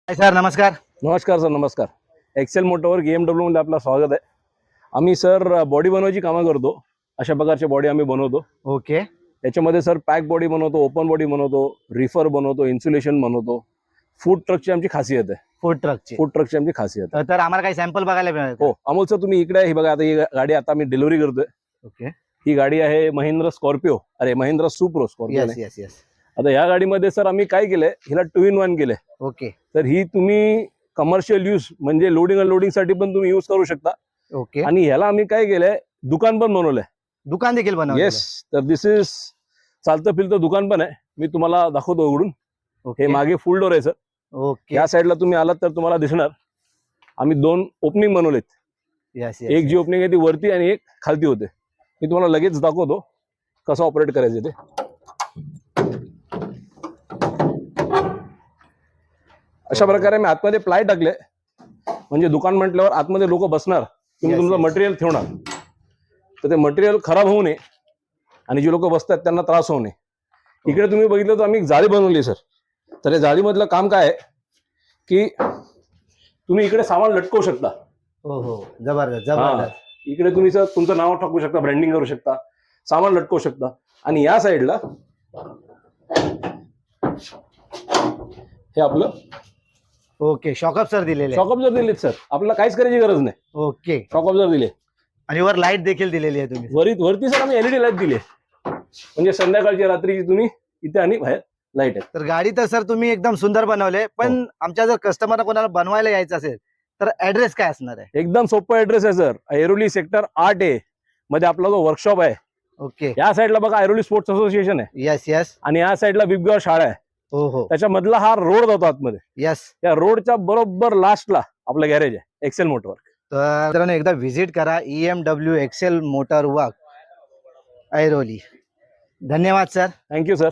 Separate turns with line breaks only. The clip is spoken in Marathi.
सर नमस्कार.
नमस्कार सर. नमस्कार. एक्सेल मोटरवर BMW मध्ये आपलं स्वागत आहे. आम्ही सर बॉडी बनवायची कामं करतो. अशा प्रकारचे बॉडी आम्ही बनवतो.
ओके.
त्याच्यामध्ये सर पॅक बॉडी बनवतो, ओपन बॉडी बनवतो, रिफर बनवतो, इन्सुलेशन बनवतो. फूड ट्रकची आमची खासियत आहे.
फूड ट्रकची
आमची खासियत आहे.
तर आम्हाला काही सॅम्पल बघायला मिळेल.
हो अमोल सर, तुम्ही इकडे ही बघा. आता ही गाडी आता मी डिलिव्हरी करतोय.
ओके.
ही गाडी आहे Mahindra Scorpio. Mahindra Supro Scorpio.
Yes.
आता या गाडीमध्ये सर आम्ही काय केलंय, हिला 2 in 1 केलंय.
ओके.
तर ही तुम्ही कमर्शियल यूज म्हणजे लोडिंग अनलोडिंग साठी पण तुम्ही यूज करू शकता.
ओके.
आणि ह्याला आम्ही काय केलंय, दुकान पण बनवलंय.
दुकान देखील बनवलं.
येस. तर दिस इज चालतं फिरतं दुकान पण आहे. मी तुम्हाला दाखवतो उघडून. हे मागे फुल डोर आहे सर.
ओके.
या साईडला तुम्ही आलात तर तुम्हाला दिसणार आम्ही 2 ओपनिंग बनवलेत.
यस.
एक जी ओपनिंग आहे ती वरती आणि एक खालती होते. मी तुम्हाला लगेच दाखवतो कसं ऑपरेट करायचं ते. अशा प्रकारे मी आतमध्ये प्लाय टाकले, म्हणजे दुकान म्हटल्यावर आतमध्ये लोक बसणार, तुम्ही तुमचं मटेरियल ठेवणार, तर ते मटेरियल खराब होऊ नये आणि जे लोक बसतात त्यांना त्रास होऊ नये. इकडे तुम्ही बघितलं तर आम्ही एक जाळी बनवली सर. तर या जाळीमधलं काम काय आहे की तुम्ही इकडे सामान लटकवू शकता.
हो जबरदस्त.
इकडे तुम्ही सर तुमचं नाव टाकू शकता, ब्रँडिंग करू शकता, सामान लटकवू शकता. आणि या साईडला हे आपलं
ओके शॉकअप सर दिलेले.
शॉक ऑब्झर्वर दिलेत सर. आपल्याला काहीच करायची गरज नाही.
ओके.
शॉक ऑब्झर्वर दिले
आणि वर लाईट देखील दिलेली आहे तुम्ही.
वरती सर आम्ही एलईडी लाईट दिली, म्हणजे संध्याकाळची रात्रीची तुम्ही इथे आणि बाहेर लाईट आहे.
तर गाडी तर सर तुम्ही एकदम सुंदर बनवले, पण आमच्या जर कस्टमर कोणाला बनवायला यायचं असेल तर ऍड्रेस काय असणार आहे?
एकदम सोपं ऍड्रेस आहे सर. ऐरोली सेक्टर 8A मध्ये आपला जो वर्कशॉप आहे.
ओके.
या साईडला बघा ऐरोली स्पोर्ट्स असोसिएशन आहे.
यस.
आणि या साईडला बिबगाव शाळा आहे.
हो.
त्याच्यामधला हा रोड जातो आतमध्ये.
यस.
या रोडच्या बरोबर लास्टला आपलं गॅरेज आहे एक्सेल मोटरवर्क.
तर मित्रांनो एकदा व्हिजिट करा EMW Excel motor work Airoli. धन्यवाद सर.
Thank you sir.